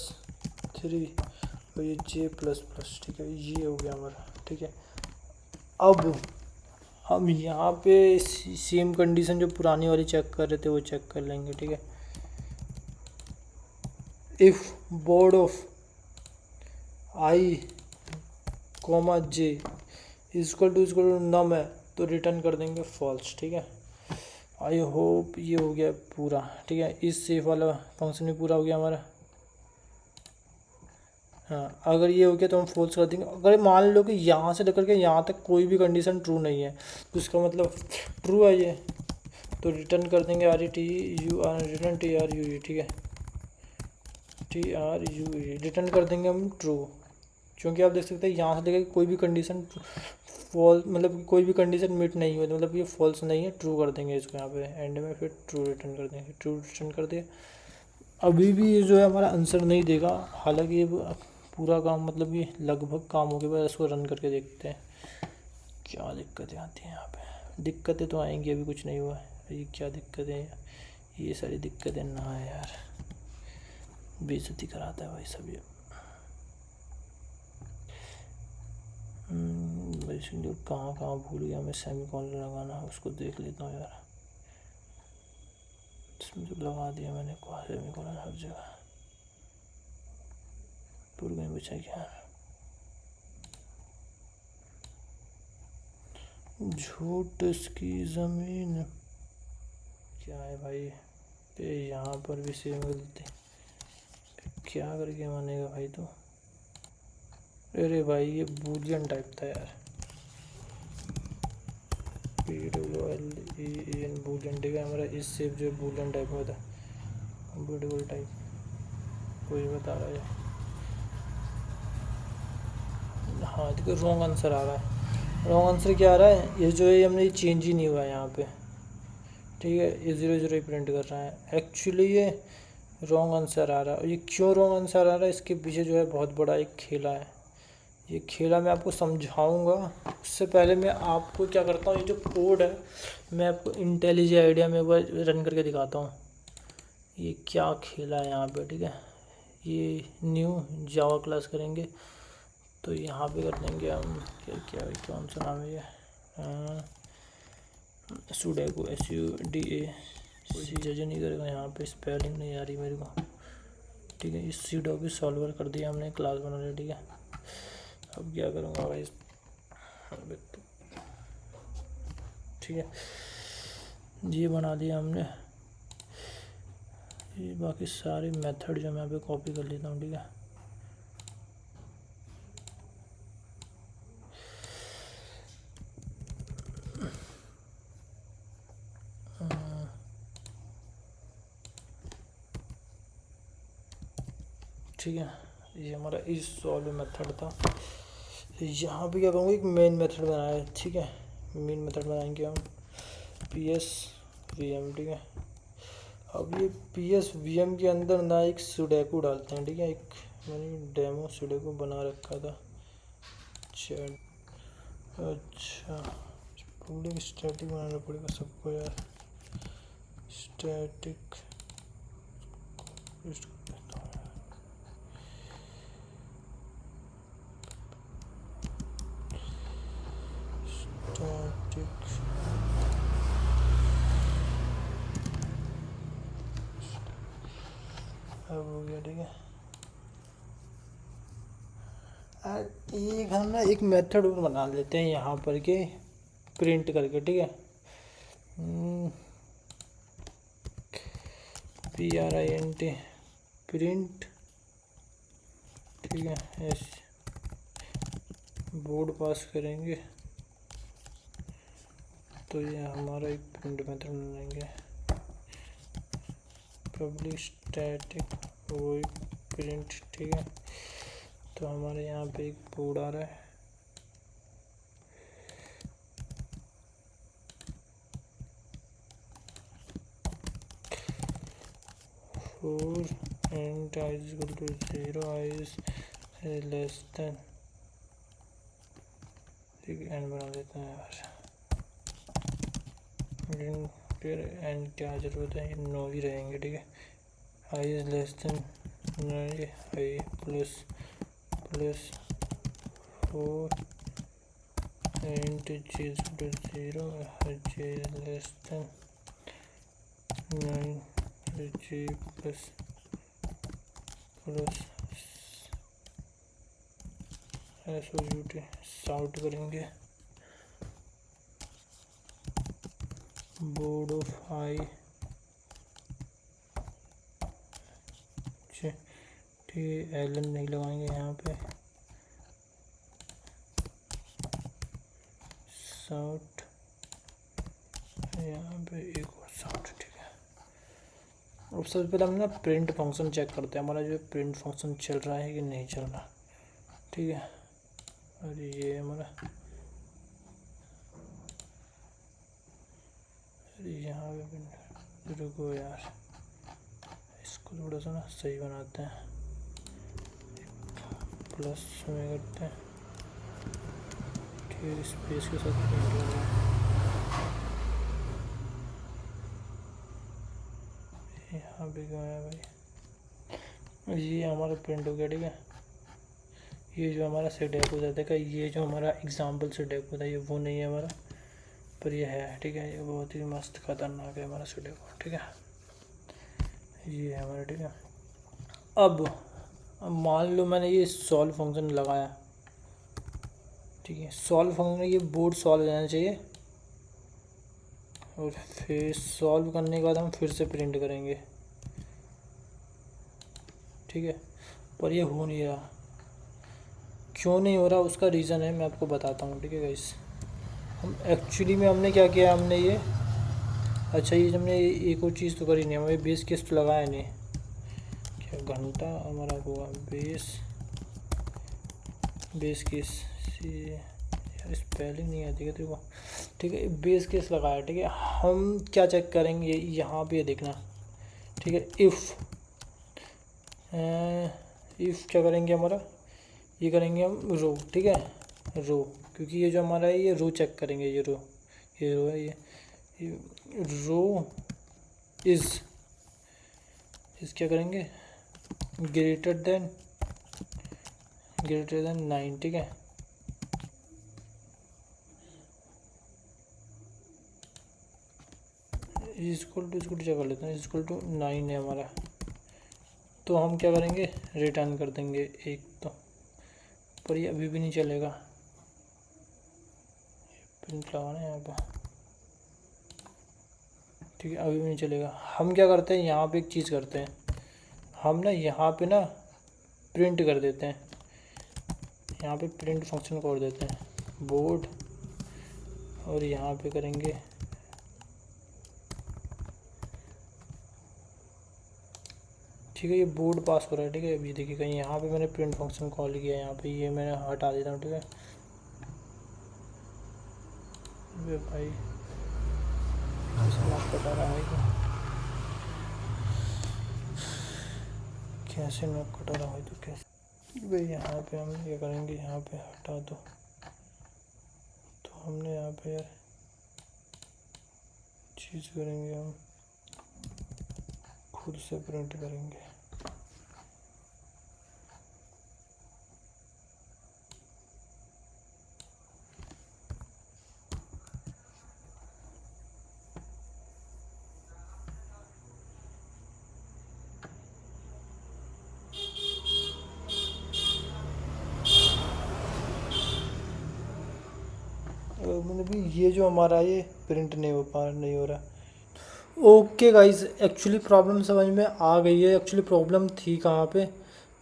3, और ये जे प्लस प्लस, ठीक है। ये हो गया हमारा, ठीक है। अब हम यहाँ पे सेम कंडीशन जो पुरानी वाली चेक कर रहे थे वो चेक कर लेंगे, ठीक है। If board of I comma J equal to num है तो रिटर्न कर देंगे फॉल्स, ठीक है। आई होप ये हो गया पूरा, ठीक है। इस सेफ वाला फंक्शन भी पूरा हो गया हमारा। हाँ, अगर ये हो गया तो हम फॉल्स कर देंगे। अगर मान लो कि यहाँ से लेकर के यहाँ तक कोई भी कंडीशन ट्रू नहीं है तो इसका मतलब ट्रू है ये, तो रिटर्न कर देंगे R E T U R, return T R U E, ठीक है, T R U E, return कर देंगे हम ट्रू। क्योंकि आप देख सकते हैं यहाँ से लेकर कोई भी कंडीशन फॉल्स, मतलब कोई भी कंडीशन मीट नहीं हुई, मतलब ये फॉल्स नहीं है, ट्रू कर देंगे इसको यहाँ पे एंड में, फिर ट्रू रिटर्न कर देंगे, ट्रू रिटर्न कर दिया। अभी भी ये जो है हमारा आंसर नहीं देगा, हालांकि ये पूरा काम, मतलब ये लगभग काम हो गया, बस इसको रन करके देखते हैं क्या दिक्कतें आती हैं यहाँ पे। दिक्कतें तो आएंगी, अभी कुछ नहीं हुआ है। ये क्या दिक्कतें हैं, ये सारी दिक्कतें ना है यार, बेइज्जती कराता है भाई सब ये। बेसिकली कहाँ कहाँ भूल गया मैं सेमी कॉलर लगाना, उसको देख लेता हूँ यार। इसमें तो लगा दिया मैंने सेमी कॉलर हर जगह, पूरा नहीं बचा क्या। झूठ इसकी ज़मीन क्या है भाई, पे यहाँ पर भी सेम गलती, क्या करके मानेगा भाई तो। अरे भाई ये बूलियन टाइप था यार, PWLEN बूलियन, ठीक है। हमारा इस सेव जो बूलियन टाइप में था, कंप्यूटेबल टाइप, कोई बता रहा है। हाँ देखो रॉन्ग आंसर आ रहा है। रॉन्ग आंसर क्या आ रहा है, ये जो है हमने चेंज ही नहीं हुआ है यहाँ पे, ठीक है। ये 0 0 ही प्रिंट कर रहा है, एक्चुअली ये रॉन्ग आंसर आ रहा है। और ये क्यों रॉन्ग आंसर आ रहा है, इसके पीछे जो है बहुत बड़ा एक खेला है। ये खेला मैं आपको समझाऊंगा, उससे पहले मैं आपको क्या करता हूँ, ये जो कोड है मैं आपको इंटेलिजेंट आइडिया में रन करके दिखाता हूँ ये क्या खेला है यहाँ पे, ठीक है। ये न्यू जावा क्लास करेंगे, तो यहाँ पे कर देंगे हम क्या क्या, कौन सा नाम है ये, सुडेको SUDA, कोई जज नहीं करेगा यहाँ पे, स्पेलिंग नहीं आ रही मेरे को, ठीक है। इस सुडोकू सॉल्वर कर दिया हमने, क्लास बना लिया, ठीक है। अब क्या करूँगा भाई, ठीक है, ये बना दिया हमने। ये बाकी सारे मेथड जो मैं यहाँ पे कॉपी कर लेता हूँ, ठीक है। ठीक है, ये हमारा इस सॉल्व मेथड था। यहाँ पे क्या करूँगा, एक मेन मेथड बनाया है, ठीक है। मेन मेथड बनाएंगे हम PSVM, ठीक है। अब ये PSVM के अंदर ना एक सुडोकू डालते हैं, ठीक है। एक मैंने डेमो सुडोकू बना रखा था, चैट, अच्छा पूरे स्टैटिक बनाना पड़ेगा सबको यार, स्टैटिक अब हो गया, ठीक है। एक हम ना एक मेथड और बना लेते हैं यहाँ पर के प्रिंट करके, ठीक है। PRINT प्रिंट, ठीक है। बोर्ड पास करेंगे तो ये हमारा एक प्रिंट मेथड बनाएंगे, पब्लिक स्टैटिक वॉइड प्रिंट। ठीक है, तो हमारे यहाँ पे एक बोर्ड आ रहा है। For and i is equal to 0, i is less than, ठीक है, एंड बना देते हैं यार। फिर एंड क्या जरूरत है, नो ही रहेंगे। ठीक है, I is less than I plus plus 4 and J is equal to 0, J is less than 9, J plus plus SOUT sout करेंगे। बोर्ड ऑफ आई, ठीक है, एलन नहीं लगाएंगे यहाँ पे, साउट, यहाँ पे एक और साउट। ठीक है, अब सबसे पहले हम ना प्रिंट फंक्शन चेक करते हैं, हमारा जो प्रिंट फंक्शन चल रहा है कि नहीं चल रहा। ठीक है, और ये हमारा, यहाँ पे रुको यार, इसको थोड़ा सा ना सही बनाते हैं, प्लस में करते हैं। ठीक है, स्पेस के साथ प्रिंट हो रहा है। यहाँ पे क्या है भाई, ये हमारा प्रिंट हो गया। ठीक है, ये जो हमारा सेडेक होता है, देखा, ये जो हमारा एग्जाम्पल सेडेक होता है ये वो नहीं है हमारा, पर ये है। ठीक है, ये बहुत ही मस्त खतरनाक है हमारा सेडेक। ठीक है, ये है हमारा। ठीक है, अब मान लो मैंने ये सॉल्व फंक्शन लगाया। ठीक है, सॉल्व फंक्शन में ये बोर्ड सॉल्व हो जाना चाहिए, और फिर सॉल्व करने के बाद हम फिर से प्रिंट करेंगे। ठीक है, पर ये हो नहीं रहा। क्यों नहीं हो रहा, उसका रीज़न है, मैं आपको बताता हूँ। ठीक है गाइस, हम एक्चुअली में हमने क्या किया, हमने ये, अच्छा ये हमने एक और चीज़ तो करी नहीं, हमें बेस केस तो लगाया नहीं, क्या घंटा हमारा हुआ बेस केस, यार स्पेलिंग नहीं आती है तेरे को। ठीक है, बेस केस लगाया। ठीक है, हम क्या चेक करेंगे, यहाँ पे देखना। ठीक है, इफ़ क्या करेंगे, हमारा ये करेंगे हम रो। ठीक है, रो, क्योंकि ये जो हमारा है ये रो चेक करेंगे, ये रो है, ये रो इज़ क्या करेंगे, ग्रेटर देन 9। ठीक है, इक्वल टू क्या कर लेते हैं, इक्वल टू 9 है हमारा, तो हम क्या करेंगे, रिटर्न कर देंगे एक। तो पर ये अभी भी नहीं चलेगा, प्रिंट लगाना है यहाँ पे। ठीक है, अभी भी नहीं चलेगा। हम क्या करते हैं, यहाँ पे एक चीज़ करते हैं, हम ना यहाँ पे ना प्रिंट कर देते हैं, यहाँ पे प्रिंट फंक्शन कर देते हैं बोर्ड, और यहाँ पे करेंगे ठीक है, ये बोर्ड पास हो रहा है। ठीक है, अभी देखिए कहीं यहाँ पे मैंने प्रिंट फंक्शन कॉल किया, यहाँ पे ये मैंने हटा देता हूँ। ठीक है, भाई कैसे नॉक कटा रहा है, कैसे नॉक कटा रहा है, तो कैसे भाई, यहाँ पे हम क्या करेंगे, यहाँ पे हटा दो, तो हमने यहाँ पे यार चीज़ करेंगे, हम खुद से प्रिंट करेंगे। मतलब ये जो हमारा ये प्रिंट नहीं हो रहा। ओके गाइस, एक्चुअली प्रॉब्लम समझ में आ गई है। एक्चुअली प्रॉब्लम थी कहाँ पे,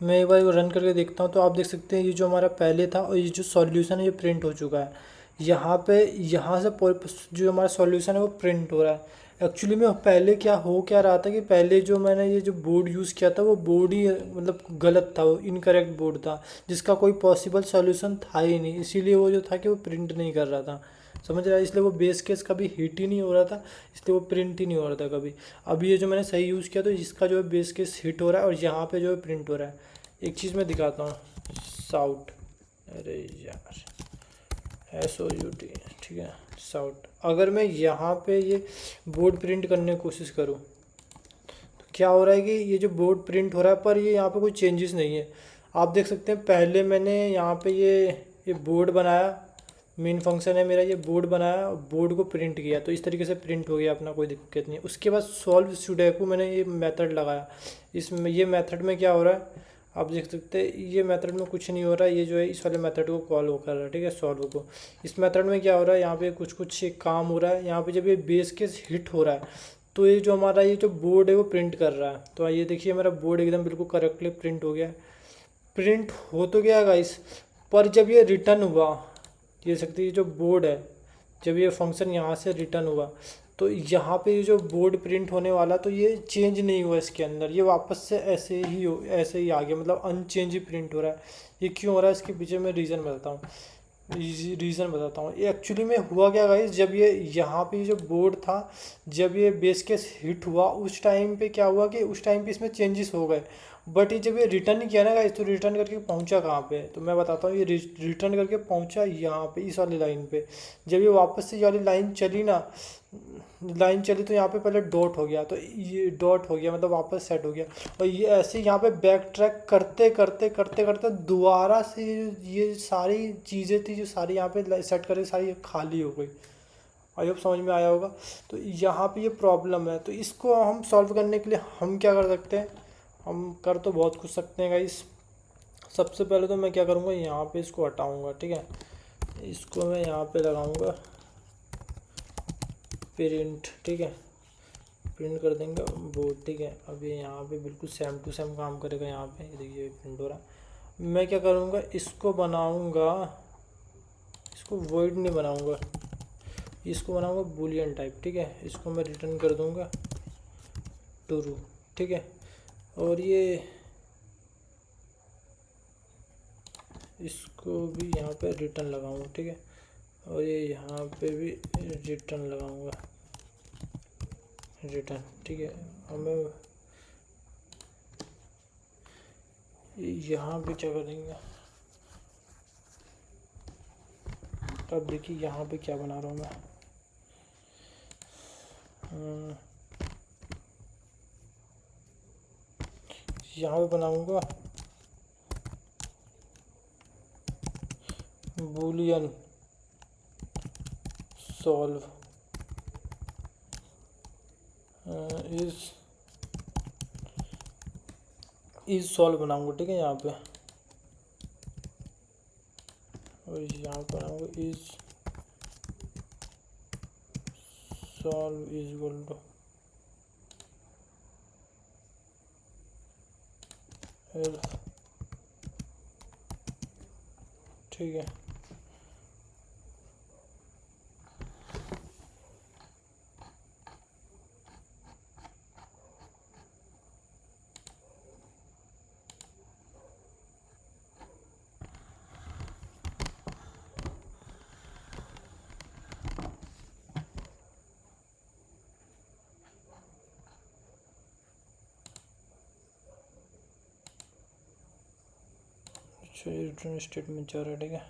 मैं एक बार रन करके देखता हूँ। तो आप देख सकते हैं ये जो हमारा पहले था और ये जो सॉल्यूशन है ये प्रिंट हो चुका है। यहाँ पे यहाँ से जो हमारा सॉल्यूशन है वो प्रिंट हो रहा है। एक्चुअली में पहले क्या रहा था कि पहले जो मैंने ये जो बोर्ड यूज़ किया था वो बोर्ड ही मतलब गलत था, वो इनकरेक्ट बोर्ड था, जिसका कोई पॉसिबल सॉल्यूशन था ही नहीं, इसीलिए वो जो था कि वो प्रिंट नहीं कर रहा था, समझ रहा है, इसलिए वो बेस केस कभी हिट ही नहीं हो रहा था, इसलिए वो प्रिंट ही नहीं हो रहा था कभी। अब ये जो मैंने सही यूज़ किया तो इसका जो है बेस केस हिट हो रहा है और यहाँ पे जो है प्रिंट हो रहा है। एक चीज़ मैं दिखाता हूँ, साउट, अरे यार, SOUT, ठीक है, साउट। अगर मैं यहाँ पे ये बोर्ड प्रिंट करने की कोशिश करूँ तो क्या हो रहा है कि ये जो बोर्ड प्रिंट हो रहा है पर ये यहाँ पे कोई चेंजेस नहीं है। आप देख सकते हैं पहले मैंने यहाँ पे ये बोर्ड बनाया, मेन फंक्शन है मेरा, ये बोर्ड बनाया, बोर्ड को प्रिंट किया तो इस तरीके से प्रिंट हो गया अपना, कोई दिक्कत नहीं है। उसके बाद सॉल्व सुडोकू मैंने ये मेथड लगाया, इसमें ये मेथड में क्या हो रहा है आप देख सकते हैं, ये मेथड में कुछ नहीं हो रहा है, ये जो है इस वाले मेथड को कॉल हो कर रहा है, ठीक है, सॉल्व को। इस मेथड में क्या हो रहा है, यहाँ पे कुछ कुछ काम हो रहा है, यहाँ पे जब ये बेस केस हिट हो रहा है तो ये जो हमारा ये जो बोर्ड है वो प्रिंट कर रहा है। तो ये देखिए मेरा बोर्ड एकदम बिल्कुल करेक्टली प्रिंट हो गया है, प्रिंट हो तो गया गाइस, पर जब ये रिटर्न हुआ, ये सकती है जो बोर्ड है, जब ये फंक्शन यहाँ से रिटर्न हुआ तो यहाँ पे ये जो बोर्ड प्रिंट होने वाला तो ये चेंज नहीं हुआ इसके अंदर, ये वापस से ऐसे ही आ गया, मतलब अनचेंज ही प्रिंट हो रहा है। ये क्यों हो रहा है इसके पीछे मैं रीज़न बताता हूँ। ये एक्चुअली में हुआ क्या गाइस, जब ये यहाँ पे जो बोर्ड था, जब ये बेस केस हिट हुआ उस टाइम पे क्या हुआ कि उस टाइम पे इसमें चेंजेस हो गए, बट ये जब ये रिटर्न किया ना गाइस तो रिटर्न करके पहुंचा कहाँ पे, तो मैं बताता हूँ, ये रिटर्न करके पहुंचा यहाँ पे इस वाली लाइन पे। जब ये वापस से ये वाली लाइन चली तो यहाँ पे पहले डॉट हो गया, तो ये डॉट हो गया मतलब वापस सेट हो गया, और ये ऐसे यहाँ पे बैक ट्रैक करते करते करते करते दोबारा से ये सारी चीज़ें थी जो सारी यहाँ पे सेट करके सारी खाली हो गई। आई होप समझ में आया होगा। तो यहाँ पे ये प्रॉब्लम है, तो इसको हम सॉल्व करने के लिए हम क्या कर सकते हैं, हम कर तो बहुत कुछ सकते हैं गाइस। सबसे पहले तो मैं क्या करूँगा, यहाँ पे इसको हटाऊँगा, ठीक है, इसको मैं यहाँ पे लगाऊँगा प्रिंट, ठीक है, प्रिंट कर देंगे बोर्ड, ठीक है। अब ये यहाँ पे बिल्कुल सेम टू सेम काम करेगा, यहाँ पे ये देखिए प्रिंट हो रहा है। मैं क्या करूँगा, इसको बनाऊँगा, इसको वॉइड नहीं बनाऊँगा, इसको बनाऊँगा बूलियन टाइप, ठीक है, इसको मैं रिटर्न कर दूँगा ट्रू, ठीक है, और ये इसको भी यहाँ पे रिटर्न लगाऊंगा, ठीक है, और ये यहाँ पे भी रिटर्न लगाऊंगा, रिटर्न, ठीक है। और मैं यहाँ पे क्या करेंगे, अब देखिए यहाँ पे क्या बना रहा हूँ मैं, यहाँ पे बनाऊंगा बूलियन सॉल्व इज सॉल्व बनाऊंगा, ठीक है, यहाँ पे, और यहाँ पर बनाऊंगा is solve is equal to एल्फ, ठीक है। अच्छा ये रिटर्न स्टेटमेंट जा रहा है, ठीक है।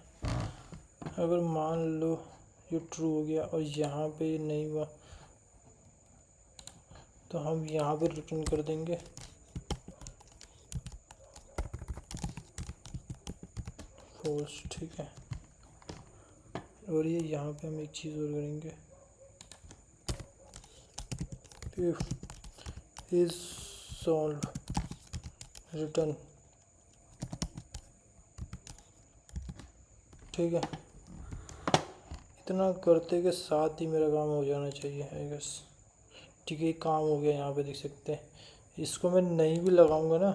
अगर मान लो ये ट्रू हो गया और यहाँ पे ये नहीं हुआ तो हम यहाँ पे रिटर्न कर देंगे फॉल्स, ठीक है। और ये यहाँ पे हम एक चीज़ और करेंगे, इफ इज सॉल्व रिटर्न, ठीक है। इतना करते के साथ ही मेरा काम हो जाना चाहिए आई गेस, ठीक है, काम हो गया। यहाँ पे देख सकते हैं, इसको मैं नहीं भी लगाऊंगा ना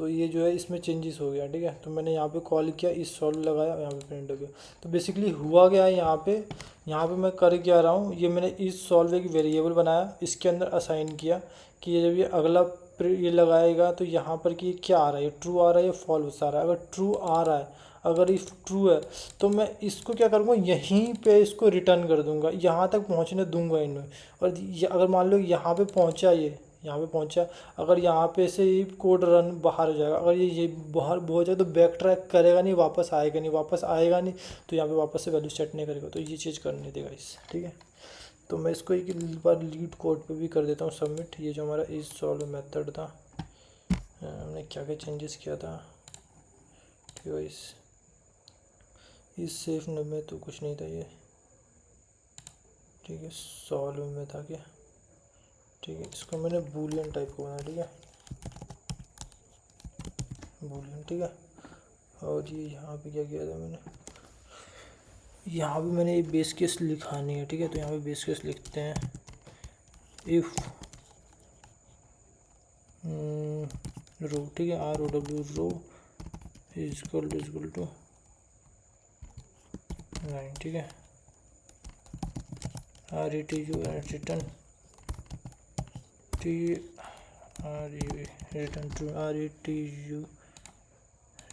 तो ये जो है इसमें चेंजेस हो गया, ठीक है। तो मैंने यहाँ पे कॉल किया, इस सॉल्व लगाया, यहाँ पे प्रिंट हो गया। तो बेसिकली हुआ क्या है यहाँ पे मैं कर क्या रहा हूँ, ये मैंने इस सॉल्व एक वेरिएबल बनाया, इसके अंदर असाइन किया कि ये जब ये अगला ये लगाएगा तो यहाँ पर कि क्या आ रहा है, ट्रू आ रहा है या फॉल्स आ रहा है। अगर ट्रू आ रहा है, अगर इफ़ ट्रू है तो मैं इसको क्या करूँगा, यहीं पे इसको रिटर्न कर दूंगा, यहाँ तक पहुँचने दूंगा इन्हें। और अगर मान लो यहाँ पे पहुँचा, ये यहाँ पे पहुँचा, अगर यहाँ पे से ही कोड रन बाहर हो जाएगा, अगर ये बाहर हो जाए तो बैक ट्रैक करेगा नहीं, वापस आएगा नहीं, वापस आएगा नहीं, तो यहाँ पे वापस से वैल्यू सेट नहीं करेगा। तो ये चीज़ करने देगा इस, ठीक है। तो मैं इसको एक बार लीड कोड पे भी कर देता हूँ सबमिट। ये जो हमारा इस सॉल्व मेथड था, हमने क्या क्या चेंजेस किया था, ठीक है। इस सेफ में तो कुछ नहीं था ये, ठीक है। सॉल्व में था क्या, ठीक है। इसको मैंने बूलियन टाइप को बनाया, ठीक है, बूलियन, ठीक है। और ये यहाँ पे क्या किया था मैंने, यहाँ पे मैंने ये बेस केस लिखा नहीं है, ठीक है। तो यहाँ पे बेस केस लिखते हैं, इफ़ रो, ठीक है, ROW रो इजकल टू 9, ठीक है। RETU return return true, RETU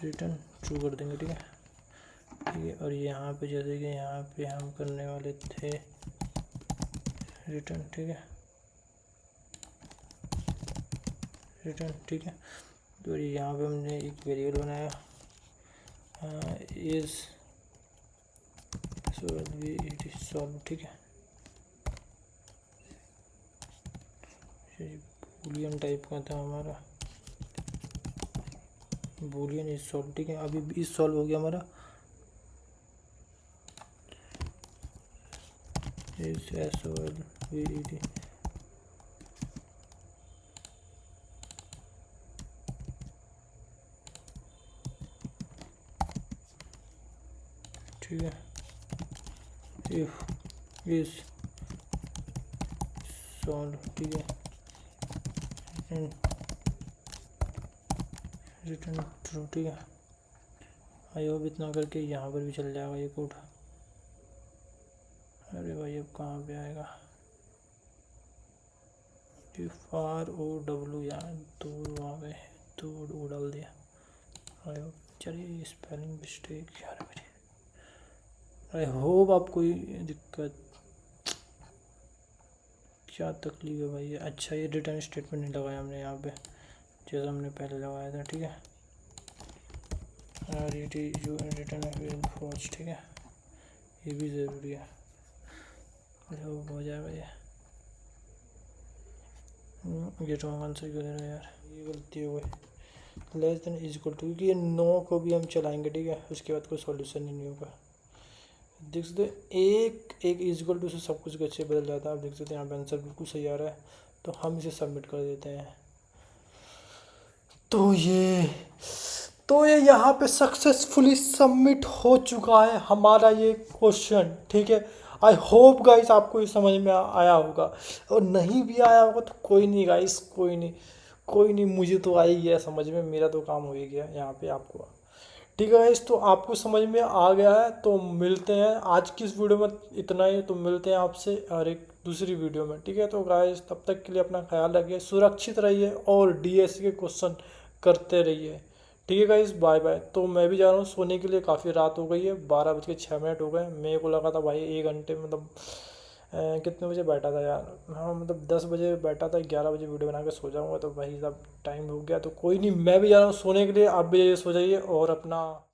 return true कर देंगे, ठीक है, ठीक है। और यहाँ पे जैसे कि यहाँ पे हम करने वाले थे रिटर्न, ठीक है, रिटर्न, ठीक है। तो यहाँ पे हमने एक वेरिएबल बनाया इज सॉल्व, ठीक है। बूलियन टाइप का था हमारा, बूलियन इज सॉल्व, ठीक है। अभी इज सॉल्व हो गया हमारा, इज SOLVED, ठीक है। इफ इज सॉल्व, ठीक है, रिटर्न ट्रू, ठीक है। आई होप इतना करके यहाँ पर भी चल जाएगा ये कोड। अरे भाई अब कहाँ पे आएगा, ROW, यार दो आ गए, दो डाल दिया। आई होप, चलिए स्पेलिंग मिस्टेक यार मेरी, आई होप आपको कोई दिक्कत, क्या तकलीफ है भाई। अच्छा ये रिटर्न स्टेटमेंट नहीं लगाया हमने यहाँ पे, जैसा हमने पहले लगाया था, ठीक है। रिटर्न फॉल्स, ठीक है, ये भी ज़रूरी है, हो जाएगा ये। गेट रॉन्ग आंसर क्यों दे रहा है यार, ये गलती हो गई। Less than is equal to, क्योंकि ये नो को भी हम चलाएंगे, ठीक है, उसके बाद कोई सॉल्यूशन ही नहीं होगा। देख सकते एक एक इज इक्वल टू से सब कुछ अच्छे बदल जाता है। आप देख सकते हैं यहाँ पे आंसर बिल्कुल सही आ रहा है, तो हम इसे सबमिट कर देते हैं। तो ये यहाँ पे सक्सेसफुली सबमिट हो चुका है हमारा ये क्वेश्चन, ठीक है। आई होप गाइस आपको ये समझ में आया होगा, और नहीं भी आया होगा तो कोई नहीं गाइस, कोई नहीं, मुझे तो आ ही गया समझ में, मेरा तो काम हो ही गया यहाँ पे आपको, ठीक है गाइस। तो आपको समझ में आ गया है, तो मिलते हैं आज की इस वीडियो में इतना ही। तो मिलते हैं आपसे और एक दूसरी वीडियो में, ठीक है। तो गाइस तब तक के लिए अपना ख्याल रखिए, सुरक्षित रहिए और DSC के क्वेश्चन करते रहिए, ठीक है गाइस। Bye bye. तो मैं भी जा रहा हूँ सोने के लिए, काफ़ी रात हो गई है, 12:06 हो गए। मेरे को लगा था भाई 1 घंटे, मतलब कितने बजे बैठा था यार, हाँ मतलब 10 बजे बैठा था, 11 बजे वीडियो बना के सो जाऊँगा, तो भाई साहब टाइम हो गया। तो कोई नहीं, मैं भी जा रहा हूँ सोने के लिए, आप भी जाइए, सो जाइए और अपना